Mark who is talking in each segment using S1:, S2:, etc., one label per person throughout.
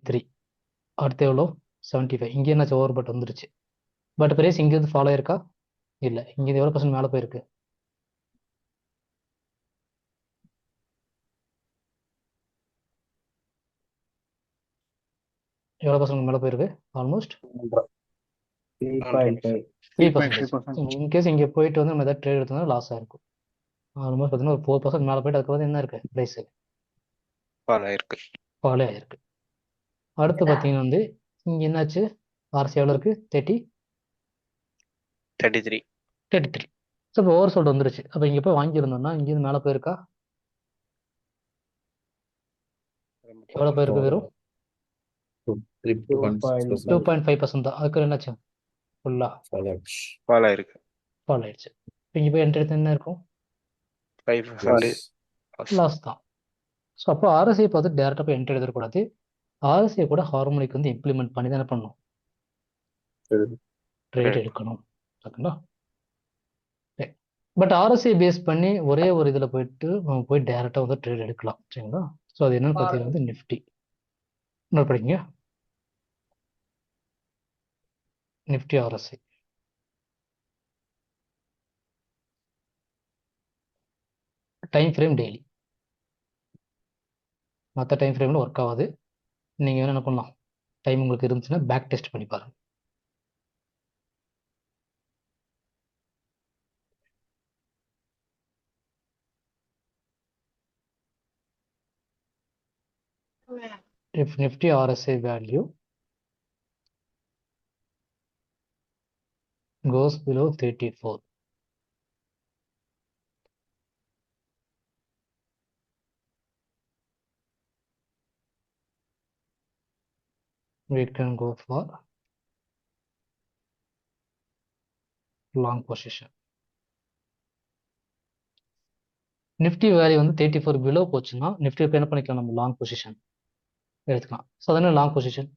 S1: 73. அடுத்து எவ்வளோ 75. இங்கே என்னாச்சு ஓவர் பட் வந்துருச்சு. பட் பிரைஸ் இங்கேருந்து ஃபாலோ ஆயிருக்கா இல்லை. இங்கேருந்து எவ்வளோ பர்சன்ட் மேலே போயிருக்கு? எவ்வளோ பர்சன்ட் மேலே போயிருக்கு? ஆல்மோஸ்ட்
S2: 3.5.
S1: 3%. இன்கேஸ் இங்கே போயிட்டு வந்து நம்ம ஏதாவது ட்ரேட் எடுத்தோம்னா லாஸ் ஆயிருக்கும். ஆல்மோஸ்ட் பார்த்தீங்கன்னா ஒரு 4% மேலே போயிட்டு அதுக்கு வந்து என்ன இருக்கு ப்ரைஸ்
S3: ஃபாலோ ஆயிருக்கு.
S1: ஃபாலோ ஆயிருக்கு. அடுத்து பார்த்தீங்கன்னா வந்து இங்கே என்னாச்சு? ஆர்சி எவ்வளோ இருக்கு?
S3: 33.
S1: 33. ஸோ இப்போ ஓவர் சோல்ட் வந்துருச்சு. அப்போ இங்கே போய் வாங்கியிருந்தோம்னா இங்கேருந்து மேலே போயிருக்கா? எவ்வளோ போயிருக்கு? வெறும் 2.5% தான். அதுக்கு என்னாச்சு? ஃபுல்லாக
S3: ஃபாலோ ஆயிருக்கு.
S1: ஃபாலோ ஆயிடுச்சு. இப்போ இங்கே போய் என்ட்ரி எடுத்து என்ன இருக்கும்?
S3: 5%
S1: லாஸ் தான். ஸோ அப்போ ஆர்எஸ்ஐ பார்த்து டேரெக்டாக போய் என்ட்ரி எடுத்துக்கூடாது. ஆர்எஸ்ஐ கூட ஹார்மோனிக் வந்து இம்ப்ளிமெண்ட் பண்ணி தானே பண்ணணும், ட்ரேட் எடுக்கணும். ஓகேங்களா? பட் ஆர்எஸ்ஐ பேஸ் பண்ணி ஒரே ஒரு இதில் போயிட்டு நம்ம போய் டேரெக்டாக வந்து ட்ரேட் எடுக்கலாம். சரிங்களா? ஸோ அது என்னன்னு பார்த்தீங்கன்னா வந்து நிஃப்டி. நோட் படிங்க. Nifty RSI time frame daily. மற்ற டைம் ஃப்ரேமில் ஒர்க் ஆகாது. நீங்கள் என்ன பண்ணலாம், டைம் உங்களுக்கு இருந்துச்சுன்னா பேக் டெஸ்ட் பண்ணி பாருங்க. If Nifty RSI value goes below 34, we can go for long position. Nifty value வந்து 34 பிலோ போச்சுன்னா நிஃப்டி இப்போ என்ன பண்ணிக்கலாம், நம்ம லாங் பொசிஷன் எடுத்துக்கலாம். ஸோ அதனால long position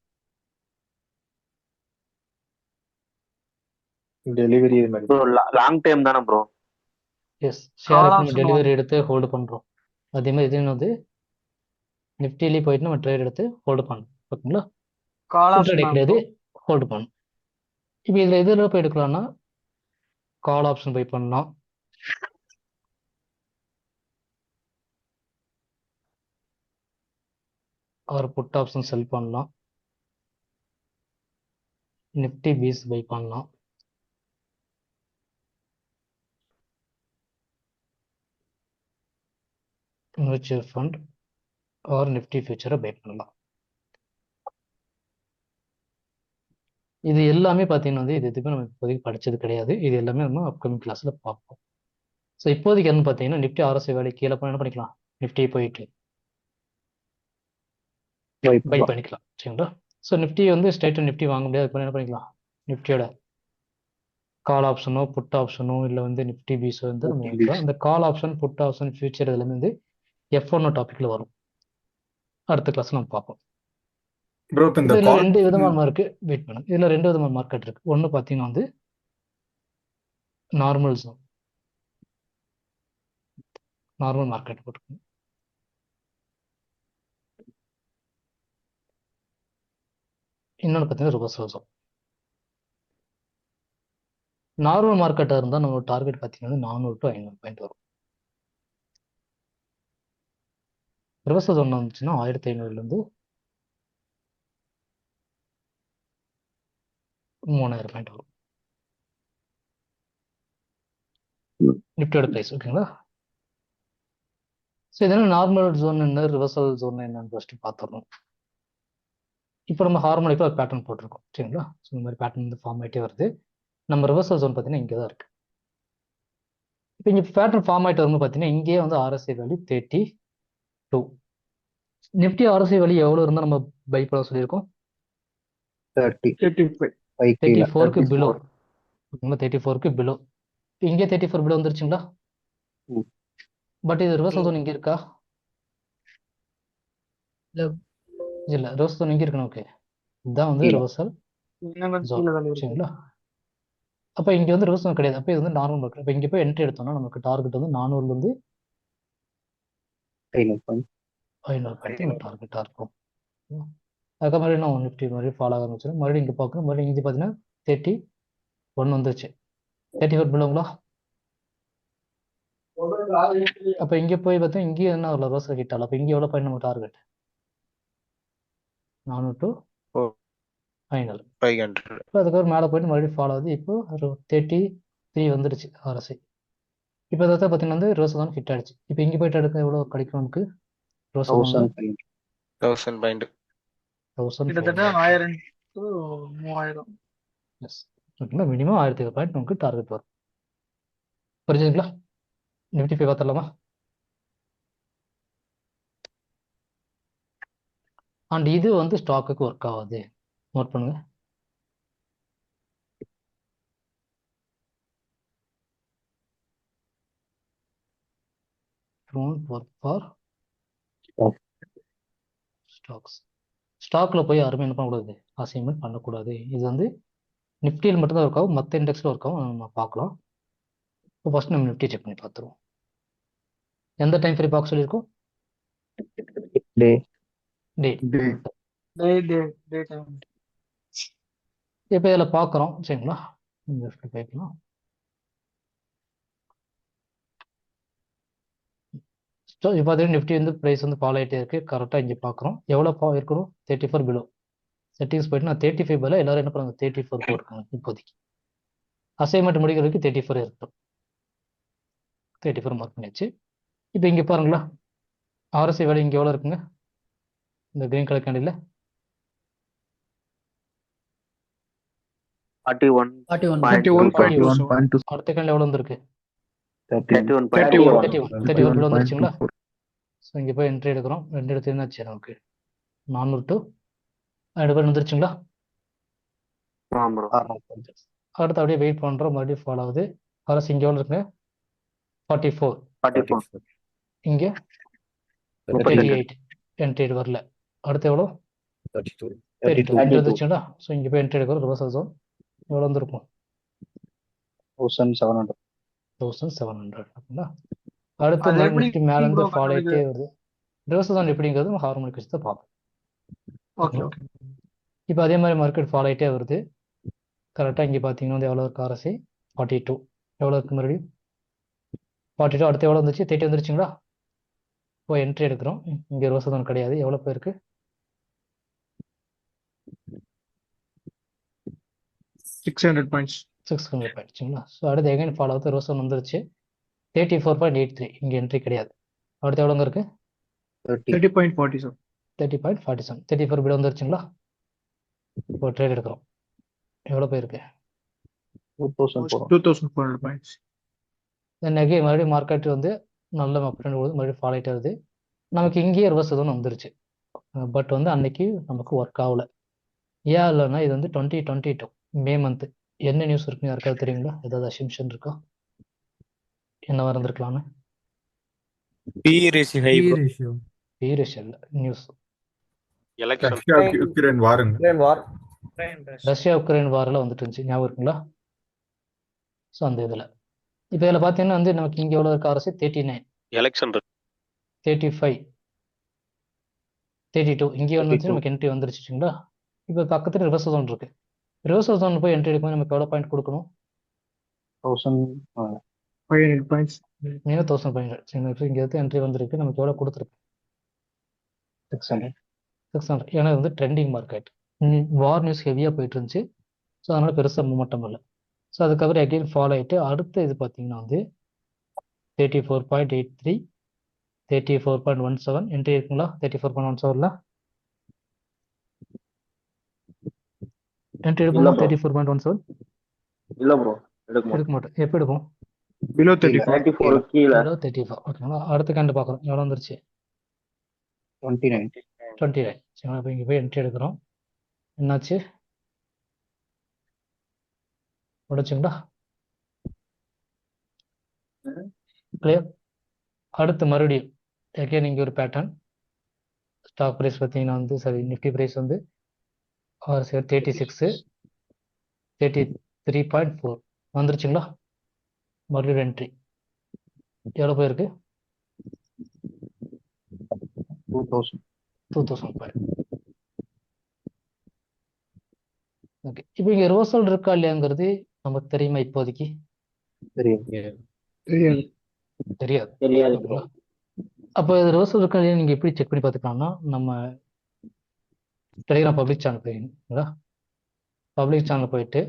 S2: delivery
S4: bro long time தானே ப்ரோ?
S1: எஸ், ஷேருக்கு நம்ம டெலிவரி எடுத்து ஹோல்டு பண்ணுறோம். அதே மாதிரி இது வந்து நிஃப்டிலேயே போயிட்டு நம்ம ட்ரேட் எடுத்து ஹோல்டு பண்ணணும். ஓகேங்களா? ட்ரேட் கிடையாது, ஹோல்டு பண்ணணும். இப்போ இதில் எதில் போய் எடுக்கலாம்னா கால் ஆப்ஷன் போய் பண்ணலாம், ஒரு புட் ஆப்ஷன் செல் பண்ணலாம், நிஃப்டி பீஸ் பை பண்ணலாம், மியூச்சுவல் ஃபண்ட் ஆர் நிஃப்டி ஃபியூச்சரை பை பண்ணலாம். இது எல்லாமே பார்த்தீங்கன்னா வந்து இது எதுவுமே நம்ம இப்போதைக்கு படித்தது கிடையாது. இது எல்லாமே நம்ம அப்கமிங் கிளாஸில் பார்ப்போம். ஸோ இப்போதைக்கு என்ன பார்த்தீங்கன்னா நிஃப்டி ஆர்எஸ்ஐ வேலை கீழே போய் என்ன பண்ணிக்கலாம், நிஃப்டி போயிட்டு பை பண்ணிக்கலாம். சரிங்களா? ஸோ நிஃப்டி வந்து ஸ்ட்ரைட்டாக நிஃப்டி வாங்க முடியாது. அதுக்கு என்ன பண்ணிக்கலாம், நிஃப்டியோட கால் ஆப்ஷனோ புட் ஆப்ஷனோ இல்லை வந்து நிஃப்டி பீஸோ வந்து நம்ம வாங்கிக்கலாம். அந்த call option put option future எல்லாமே வந்து F1 டாப்பிக்கில் வரும். அடுத்த கிளாஸ் நம்ம பார்ப்போம். இதுல ரெண்டு விதமான மார்க்கெட் வெயிட் பண்ணுங்க. இதுல ரெண்டு விதமான மார்க்கெட் இருக்கு. ஒன்று பார்த்தீங்கன்னா வந்து நார்மல் ஜோன், நார்மல் மார்க்கெட் போட்டுருக்கோம். இன்னொன்று பார்த்தீங்கன்னா ரிவர்சல் ஜோன். நார்மல் மார்க்கெட்டாக இருந்தால் நம்ம டார்கெட் பார்த்தீங்கன்னா 400 to 500 பாயிண்ட் வரும். ரிவர்சல் ஜோன் வந்துச்சுன்னா 1500லேருந்து 3000 பாயிண்ட் வரும் நிஃப்டியோட ப்ரைஸ். ஓகேங்களா? ஸோ இதெல்லாம் நார்மல் ஜோன் என்ன, ரிவர்சல் ஜோன் என்னன்னு ஃபர்ஸ்ட் பார்த்துடணும். இப்போ நம்ம ஹார்மோனிக்கில் ஒரு பேட்டர்ன் போட்டிருக்கோம். சரிங்களா? ஸோ இந்த மாதிரி பேட்டர்ன் வந்து ஃபார்ம் ஆகிட்டே வருது. நம்ம ரிவர்சல் ஜோன் பார்த்தீங்கன்னா இங்கே தான் இருக்கு. இப்போ இங்கே பேட்டர்ன் ஃபார்ம் ஆகிட்டு வரும்போது பார்த்தீங்கன்னா இங்கேயே வந்து RSI value 32. Nifty RSI value எவ்வளோ இருந்தால் நம்ம பை பண்ண சொல்லியிருக்கோம்? 34க்கு பிலோ. 34க்கு பிலோ. இங்கே 34 பிலோ வந்துருச்சுங்களா? பட் இது ரிவர்சல் ஜோன் இங்கே இருக்கா? இல்லை, ரிவர்சல் ஜோன் இங்கே இருக்கணும். ஓகே, இதுதான் வந்து ரிவர்சல் ஜோன். சரிங்களா? அப்போ இங்கே வந்து ரிவர்சல் ஜோன் கிடையாது. அப்போ இது வந்து நார்மல் மார்க்கெட். இப்போ இங்கே போய் என்ட்ரி எடுத்தோம்னா நமக்கு டார்கெட் வந்து 400லேருந்து 500 பாயிண்ட் டார்கெட்டாக இருக்கும். அதுக்கு மறுபடியும் நான் நிஃப்டி மறுபடியும் ஃபாலோ ஆக ஆரம்பிச்சிடும். மறுபடியும் இங்கே பார்க்குறோம். மறுபடியும் இங்கே பார்த்தீங்கன்னா 31 வந்துருச்சு. 34 பிலோங்களா? அப்போ இங்கே போய் பார்த்தா இங்கேயும் என்ன ஒரு ரோஸ் கிட்டால. அப்போ இங்கே எவ்வளோ பாயிண்ட் நம்ம டார்கெட்? 400 to final.
S3: 500.
S1: இப்போ அதுக்கப்புறம் மேலே போயிட்டு மறுபடியும் ஃபாலோ ஆகுது. இப்போ ஒரு 33 வந்துடுச்சு ஆர்எஸ்ஐ. இப்போ இதை பார்த்தீங்கன்னா வந்து ரோஸ் தான் ஹிட் ஆயிடுச்சு. இப்போ இங்கே போயிட்டு எடுக்க எவ்வளோ கிடைக்கும் நமக்கு? Rose
S3: 1000 point.
S1: 1000
S2: கிட்டத்தட்ட 1000 to 3000.
S1: எஸ், ஓகேங்களா? மினிமம் 1000 பாயிண்ட் நமக்கு டார்கெட் வரும். புரிஞ்சுதுங்களா? நிஃப்டி போய் பார்த்துடலாமா? அண்ட் இது வந்து ஸ்டாக்குக்கு ஒர்க் ஆகாது, நோட் பண்ணுங்க. Don't work for stocks. ஸ்டாக்ல போய் யாருமே என்ன பண்ணக்கூடாது, அசைன்மெண்ட் பண்ணக்கூடாது. இது வந்து நிஃப்டியில் மட்டும்தான் ஒர்க் ஆகும், மற்ற இண்டெக்ஸில் ஒர்க் ஆகும். நம்ம பார்க்கலாம். இப்போ ஃபர்ஸ்ட் நம்ம நிஃப்டி செக் பண்ணி பார்த்துருவோம். எந்த டைம் ஃப்ரேம் பார்க்க சொல்லியிருக்கோம்? டே.
S2: Day time.
S1: இப்போ இதில் பார்க்குறோம், சரிங்களா? நிஃப்டி போய்க்கலாம். ஸோ இப்போ பார்த்தீங்கன்னா நிஃப்டி வந்து ப்ரைஸ் வந்து ஃபாலோ ஆகிட்டே இருக்குது. கரெக்டாக இங்கே பார்க்குறோம். எவ்வளோ இருக்கணும்? 34 பிலோ. செட்டிங்ஸ் போயிட்டு நான் 35 பதில் எல்லாரும் என்ன பண்ணுறாங்க? 34 போயிருக்காங்க இப்போதைக்கு. அசைன்மெண்ட் முடிக்கிறதுக்கு 34 இருக்கட்டும். 34 மார்க் பண்ணியாச்சு. இப்போ இங்கே பாருங்களா, ஆர்எஸ்ஐ வேலை இங்கே எவ்வளோ இருக்குங்க? இந்த கிரீன் கலர் கேண்டில்
S4: 41.2.
S1: அடுத்த கேண்டில் எவ்வளோ வந்துருக்கு?
S4: 31.2.
S1: 31 பிலோ வந்துருச்சுங்களா? ஸோ இங்கே போய் என்ட்ரி எடுக்கிறோம். ரெண்டு எடுத்து என்னாச்சு நமக்கு? 400 to 2 பேர் வந்துருச்சுங்களா?
S4: ஆமா bro.
S1: அடுத்து அப்படியே வெயிட் பண்ணுறோம். மறுபடியும் ஃபாலோ ஆகுது. ஆர்எஸ் இங்கே எவ்வளோ இருக்குங்க? 44.
S4: 44.
S1: இங்கே 38. என்ட்ரி வரல. அடுத்து எவ்வளோ? 32 வந்துருச்சுங்களா? ஸோ இங்கே போய் என்ட்ரி எடுக்கிறோம். ரிவர்சல் ஜோன் எவ்வளோ வந்துருக்கும்? 1700 அப்படிங்களா? அடுத்து
S2: அது எப்படி
S1: நிஃப்டி மேலே இருந்து
S2: bro
S1: ஃபாலோ
S2: கண்டுபிடிக்கிறது?
S1: ஆகிட்டே வருது. ரிவர்சல் ஜோன் எப்படிங்கிறது நம்ம ஹார்மோனிக் வச்சு தான் பார்ப்போம்.
S2: Okay, okay.
S1: இப்போ அதே மாதிரி மார்க்கெட் ஃபாலோ ஆகிட்டே வருது. கரெக்டாக இங்கே பார்த்தீங்கன்னா வந்து எவ்வளோ இருக்கு? ஆர்எஸ்ஐ 42. எவ்வளோ இருக்கு மறுபடியும்? 42. அடுத்து எவ்வளோ வந்துச்சு? 30 வந்துருச்சுங்களா? இப்போ என்ட்ரி எடுக்கிறோம். இங்கே ரிவர்சல் ஜோன் கிடையாது. எவ்வளோ போயிருக்கு?
S2: 600 points.
S1: 600 போயிடுச்சுங்களா? ஸோ அடுத்து எகைன் ஃபாலோ ஆகுது. ரிவர்சல் ஜோன் வந்துருச்சு. 34.83. இங்கே என்ட்ரி கிடையாது. அடுத்து எவ்வளோங்க இருக்கு?
S2: 30.47.
S1: 30.47. 34 பில் வந்துருச்சுங்களா? இப்போ ட்ரேட் எடுக்கிறோம். எவ்வளோ போயிருக்கு?
S2: 2400 points.
S1: தென் அகைன் மறுபடியும் மார்க்கெட் வந்து நல்ல அப் ட்ரெண்ட் போகுது. மறுபடியும் ஃபாலோ ஆகிட்டே வருது. நமக்கு இங்கேயே ரிவர்ஸ் தான் வந்துருச்சு. பட் வந்து அன்னைக்கு நமக்கு ஒர்க் ஆகல. ஏன் இல்லைன்னா இது வந்து 2022 மே மந்த். என்ன நியூஸ் இருக்குன்னு யாருக்காவது தெரியுங்களா? ஏதாவது அசிம்ஷன் இருக்கா? என்ன இருந்திருக்கலாம்னு?
S3: PE ratio high bro.
S1: பீரிஷல் நியூஸ்.
S3: Election.
S5: யுக்ரைன் வாருங்க.
S1: ரஷ்யா உக்ரைன் வாரில் வந்துட்டு இருந்துச்சு, ஞாபகம் இருக்குங்களா? ஸோ அந்த இதில் இப்போ இதில் பார்த்தீங்கன்னா வந்து நமக்கு இங்கே எவ்வளோ இருக்கு? RSI 39,
S3: Election.
S1: 35, 32. இங்கே வந்துச்சு நமக்கு என்ட்ரி வந்துருச்சுங்களா? இப்போ பக்கத்தில் ரிவர்சல் ஜோன் இருக்கு. ரிவர்சல் ஜோன் போய் என்ட்ரி எடுக்கும்போது நமக்கு எவ்வளோ பாயிண்ட் கொடுக்கணும்?
S2: 500 points.
S1: நீங்கள் 1000 பாயிண்ட். இப்போ இங்கே எடுத்து என்ட்ரி வந்திருக்கு. நமக்கு எவ்வளோ கொடுத்துருக்கு? 600. ஏன்னா இது வந்து ட்ரெண்டிங் மார்க்கெட். வார் நியூஸ் ஹெவியாக போயிட்டு இருந்துச்சு. ஸோ அதனால் பெருசாக மூமெண்டம் இல்லை. ஸோ அதுக்கப்புறம் அகெயின் ஃபாலோ ஆகிட்டு அடுத்த இது பார்த்தீங்கன்னா வந்து 34.83, 34.17 என்ட்ரி இருக்குங்களா? 34.17ல் என்ட்ரி எடுப்போமா? 34.17
S4: இல்ல bro. எடுக்க
S1: எடுக்க மாட்டோம். எப்போ எடுப்போம்?
S2: Below 34.
S4: 34 கீழ.
S1: 34. ஓகேங்களா? அடுத்த கேண்டு பார்க்குறோம். எவ்வளோ வந்துருச்சு? 29. சரிங்களா? இப்போ இங்கே போய் என்ட்ரி எடுக்கிறோம். என்னாச்சு? உடைச்சுங்களா? கிளியர். அடுத்து மறுபடியும் அகைன் இங்கே ஒரு பேட்டர்ன். ஸ்டாக் ப்ரைஸ் பார்த்தீங்கன்னா வந்து சரி, நிஃப்டி ப்ரைஸ் வந்து 36, 33.4 வந்துருச்சுங்களா? மறுபடியும் என்ட்ரி எவ்வளோ போயிருக்கு? 2000 பாயிண்ட். ஓகே, இப்போ இங்கே ரிவர்சல் இருக்கா இல்லையாங்கிறது நமக்கு தெரியுமா இப்போதைக்கு?
S4: தெரியாது.
S2: தெரியாது.
S1: தெரியாது.
S4: தெரியாது ப்ரோ.
S1: ஓகேங்களா? அப்போ இது ரிவர்சல் இருக்கா இல்லையா நீங்கள் எப்படி செக் பண்ணி பார்த்துக்கலாம்னா, நம்ம டெலிகிராம் பப்ளிக் சேனல் போயிருங்களா, பப்ளிக் சேனல் போயிட்டு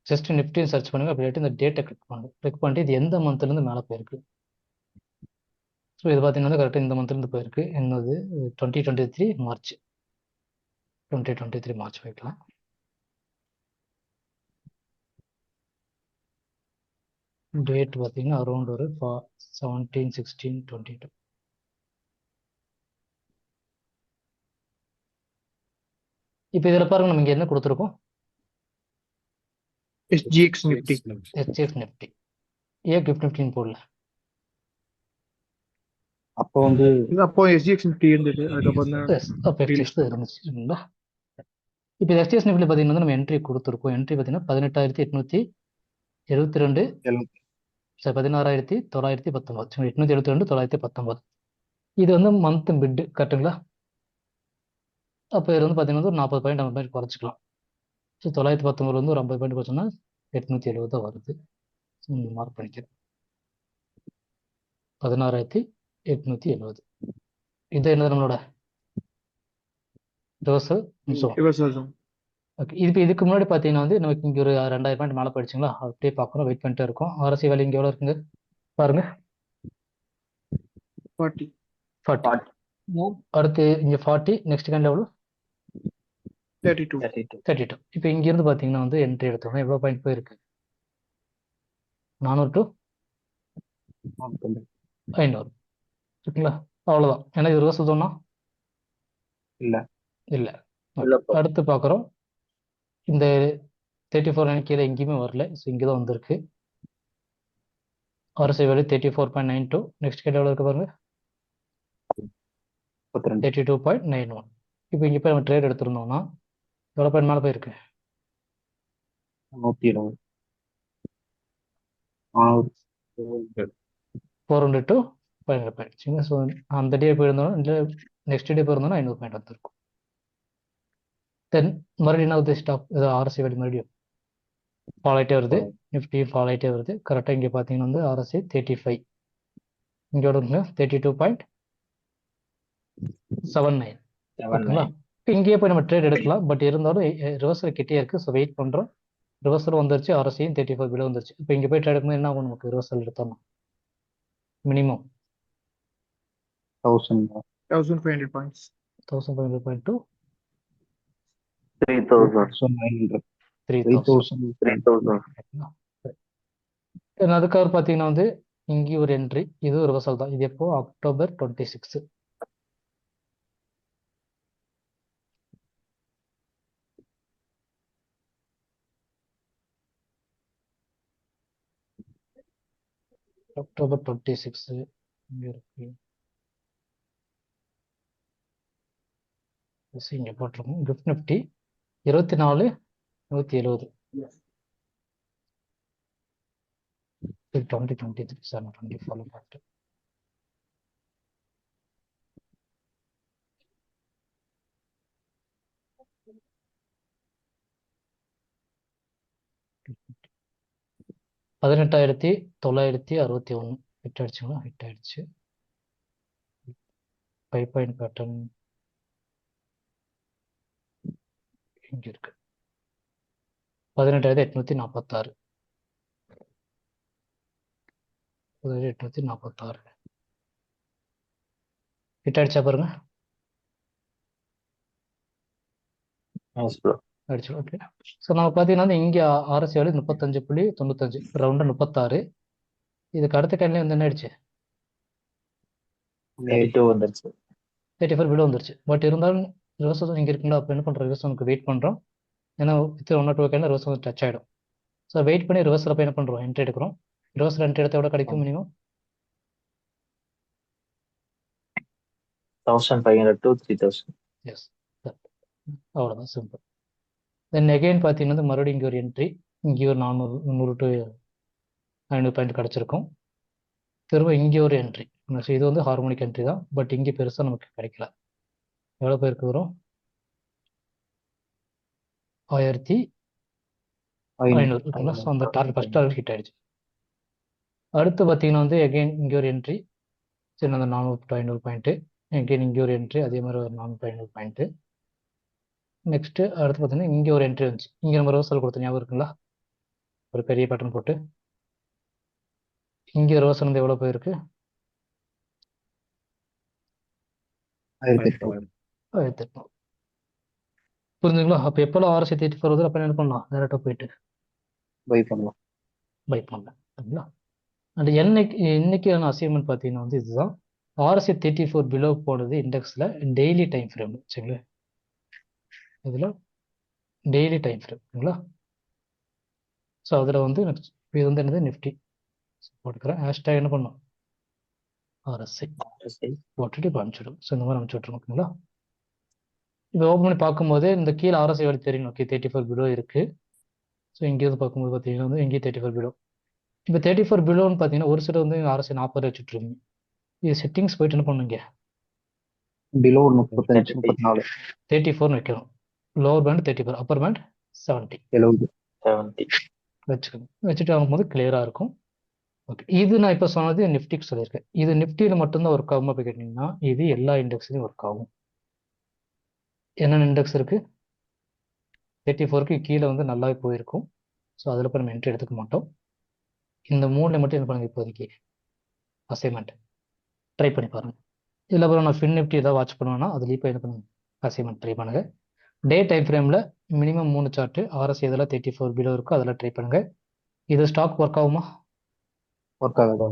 S1: ஜஸ்ட் நிஃப்டின்னு சர்ச் பண்ணுங்க. அப்படி இந்த டேட்டை கிளிக் பண்ணுங்க. கிளிக் பண்ணிட்டு இது எந்த மந்த்லேருந்து மேலே போயிருக்கு. ஸோ இது பார்த்தீங்கன்னா கரெக்டாக இந்த மந்த்லேருந்து போயிருக்கு. என்னது 2023 மார்ச். 2023 மார்ச் வைக்கலாம். டேட் பார்த்தீங்கன்னா அரௌண்ட் ஒரு 17, 16, 22. இப்போ இதில் பாருங்க நம்ம இங்கே என்ன கொடுத்துருக்கோம்?
S2: SGX Nifty.
S1: HF Nifty. ஏன் கிஃப்ட் நிஃப்டின்னு போடல?
S4: அப்போ வந்து
S2: இது அப்போ SGX Nifty இருந்தது. அதுக்கப்புறம் தான்
S1: அப்போ எஃப்டிஎஸ் தான் இருந்துச்சுங்களா? இப்போ எஃப்டிஎஸ் நிஃப்டியில் பார்த்தீங்கன்னா நம்ம என்ட்ரி கொடுத்துருக்கோம். என்ட்ரி பார்த்தீங்கன்னா 18,872, சரி 16,919, 872, 919. இது வந்து மந்த் பிட் கரெக்டுங்களா? அப்போ இது வந்து பார்த்தீங்கன்னா ஒரு 40 பாயிண்ட் 50 பாயிண்ட் குறைச்சிக்கலாம். ஸோ 919 வந்து ஒரு 50 பாயிண்ட் குறைச்சோம்னா 870 தான் வருது. மார்க் பண்ணிக்கிறேன். 16,870. இது என்னது நம்மளோட ரிவர்சல்.
S2: reversal zone.
S1: ஓகே, இதுக்கு முன்னாடி பார்த்தீங்கன்னா வந்து நமக்கு இங்கே ஒரு 2000 பாயிண்ட் மேலே போயிடுச்சுங்களா? அப்படியே பார்க்குறோம், வெயிட் பண்ணிட்டே இருக்கோம். ஆர்எஸ்ஐ வேல்யூ இங்கே எவ்வளோ இருக்குங்க பாருங்க,
S2: 40.
S1: 40. அடுத்து இங்கே 40, நெக்ஸ்ட் கேண்டில் எவ்வளோ?
S2: 32.
S1: 32. இப்போ இங்கேருந்து பார்த்தீங்கன்னா வந்து என்ட்ரி எடுத்தோம்னா எவ்வளோ பாயிண்ட் போயிருக்கு? 400 to 500. ஓகேங்களா? அவ்வளோதான். ஏன்னா இது ரிவர்சல் சொன்னா
S4: இல்ல.
S1: இல்லை.
S4: இல்ல bro.
S1: அடுத்து பார்க்குறோம், இந்த 34 கீழே எங்கேயுமே வரல. ஸோ இங்கே தான் வந்திருக்கு. RSI value 34.92. நெக்ஸ்ட் கேண்டில் எவ்வளோ இருக்கு பாருங்க, 32.91. இப்போ இங்கே போய் நம்ம ட்ரேட் எடுத்திருந்தோம்னா எவ்வளோ பாயிண்ட் மேலே போயிருக்கு?
S4: 120.
S1: 400 to 500 பாயிண்ட். ஸோ அந்த டே போயிருந்தோம்னா இல்லை நெக்ஸ்ட் டே போயிருந்தோம்னா 500 பாயிண்ட் வந்துருக்கும். தென் மறுபடியும் என்ன வந்து ஸ்டாப், ஏதோ ஆர்எஸ்ஐ வேல்யூ மறுபடியும் ஃபால் ஆகிட்டே வருது. நிஃப்டி ஃபால் ஆகிட்டே வருது. கரெக்டாக இங்கே பார்த்தீங்கன்னா வந்து ஆர்எஸ்ஐ 35, இங்கே வருதுங்க 32.79. ஓகேங்களா? இங்கேயே போய் நம்ம ட்ரேட் எடுக்கலாம். பட் இருந்தாலும் ரிவர்சல் கிட்டே இருக்கு. ஸோ வெயிட் பண்ணுறோம். ரிவர்சல் வந்துருச்சு, ஆர்எஸ்ஐயும் 35 பிலோ வந்துருச்சு. இப்போ இங்கே போய் ட்ரேட் எடுக்கும்போது என்ன ஆகும்? நமக்கு ரிவர்சல் எடுத்தோம்னா மினிமம்
S2: 1500 points.
S1: 1500 to
S4: 3,900.
S1: 3,000. அதுக்காக பார்த்தீங்கன்னா வந்து இங்கே ஒரு என்ட்ரி, இது ஒரு ரிவர்சல் தான். இது எப்போ? October 26. October 26 இங்கே இருக்கு. இங்கே போட்டிருக்கோம். Gift Nifty 24,170. 2023 720 ஃபாலோ பண்ணிட்டு $18,961 ஹிட் ஆயிடுச்சுங்களா? ஹிட் ஆயிடுச்சு. 5 பாயிண்ட் பேட்டர்ன் இங்கே இருக்கு. 18,846. 18,846 ஹிட் ஆயிடுச்சா பாருங்க. ஆயிடுச்சு. ஓகே. ஸோ நம்ம பார்த்தீங்கன்னா இங்கே ஆர்எஸ்ஐ வேல்யூ 35.95, ரவுண்டாக 36. இதுக்கு அடுத்த கேண்டில் வந்து என்ன ஆயிடுச்சு? 34 பிலோ வந்துருச்சு. பட் இருந்தாலும் ரிவர்சல் இங்கே இருக்குங்களா? அப்போ என்ன பண்ணுறோம்? ரிவர்சலுக்கு வெயிட் பண்ணுறோம். ஏன்னா with 1 or 2 candle reversal touch ஆகிடும். ஸோ வெயிட் பண்ணி ரிவர்சல் போய் என்ன பண்ணுறோம்? என்ட்ரி எடுக்கிறோம். ரிவர்சல் என்ட்ரி எடுத்த எவ்வளோ கிடைக்கும் மினிமம்?
S4: 1,500 to 3,000.
S1: எஸ், அவ்வளோதான், சிம்பிள். தென் எகைன் பார்த்தீங்கன்னா மறுபடியும் இங்கே ஒரு என்ட்ரி, இங்கே ஒரு 400 to 500 பாயிண்ட் கிடச்சிருக்கும். திரும்ப இங்கே ஒரு என்ட்ரி. ஸோ இது வந்து ஹார்மோனிக் என்ட்ரி தான். பட் இங்கே பெருசாக நமக்கு கிடைக்கல. எவ்வளோ பேருக்கு வரும்? 1500 இருக்குங்களா? ஸோ அந்த டார்கெட் ஃபர்ஸ்ட் டார்கெட் ஹிட் ஆயிடுச்சு. அடுத்து பார்த்தீங்கன்னா வந்து எகைன் இங்கே ஒரு என்ட்ரி, சரி அந்த 400 500 பாயிண்ட்டு, எகைன் இங்கே ஒரு என்ட்ரி, அதே மாதிரி ஒரு 400 500 பாயிண்ட்டு. நெக்ஸ்ட்டு அடுத்து பார்த்தீங்கன்னா இங்கே ஒரு என்ட்ரி வந்துச்சு. இங்கே நம்ம ரிவர்சல் கொடுத்த ஞாபகம் இருக்குங்களா? ஒரு பெரிய பேட்டர்ன் போட்டு இங்கே ரிவர்சல் வந்து எவ்வளோ போயிருக்கு?
S4: 1800.
S1: 1800. புரிஞ்சுங்களா? அப்போ எப்போல்லாம் RSI 34 வருது அப்போ என்ன பண்ணலாம்? டேரெக்டாக போயிட்டு
S4: பை பண்ணலாம்.
S1: பை பண்ணலாம். சரிங்களா? அண்ட் இன்னைக்கான அசைன்மெண்ட் பார்த்தீங்கன்னா வந்து இதுதான். RSI 34 பிலோ போனது இண்டெக்ஸில் டெய்லி டைம் ஃப்ரேம். சரிங்களா? இதில் டெய்லி டைம் ஃப்ரேம்ங்களா? ஸோ அதில் வந்து இது வந்து என்னது நிஃப்டி போட்டுக்கிறேன். ஹேஷ்டேக் என்ன பண்ணும்? RSI போட்டுட்டு இப்போ அனுப்பிச்சிடும். ஸோ இந்த மாதிரி அனுப்பிச்சி விட்ருங்க. ஓகேங்களா? இப்போ ஓப்பன் பண்ணி பார்க்கும்போது இந்த கீழே RSI வேலை தெரியும். ஓகே 34 பிலோ இருக்குது. ஸோ இங்கேருந்து பார்க்கும்போது பார்த்தீங்கன்னா வந்து இங்கேயும் 34 பிலோ. இப்போ 34 பிலோன்னு பார்த்தீங்கன்னா ஒரு சில வந்து RSI 40 வச்சுட்ருக்கீங்க. இது செட்டிங்ஸ் போயிட்டு என்ன பண்ணுங்க?
S4: பிலோ 35 34
S1: 34 வைக்கணும். Lower band 34, upper band 70
S4: 70 70.
S1: வச்சுக்கணும். வச்சுட்டு ஆகும்போது கிளியராக இருக்கும். ஓகே, இது நான் இப்போ சொன்னது நிஃப்டிக்கு சொல்லியிருக்கேன். இது நிஃப்டியில் மட்டும்தான் ஒர்க் ஆகுமா போய் கேட்டிங்கன்னா இது எல்லா இண்டெக்ஸ்லையும் ஒர்க் ஆகும். என்னென்ன இண்டெக்ஸ் இருக்குது? 34க்கு கீழே வந்து நல்லாவே போயிருக்கும். ஸோ அதில் போய் நம்ம என்ட்ரி எடுத்துக்க மாட்டோம். இந்த 3ல மட்டும் என்ன பண்ணுங்க இப்போதைக்கு அசைன்மெண்ட் ட்ரை பண்ணி பாருங்கள். இதில் அப்புறம் நான் ஃபின் நிஃப்டி ஏதாவது வாட்ச் பண்ணுவேன்னா அதுலேயும் இப்போ என்ன பண்ணுங்க அசைன்மெண்ட் ட்ரை பண்ணுங்கள். டே டைம் ஃப்ரேமில் மினிமம் 3 சார்ட்டு RSI எதில் 34 பிலோ இருக்கோ அதில் ட்ரை பண்ணுங்கள். இது ஸ்டாக் ஒர்க் ஆகுமா?
S4: ஒர்க் ஆகுது.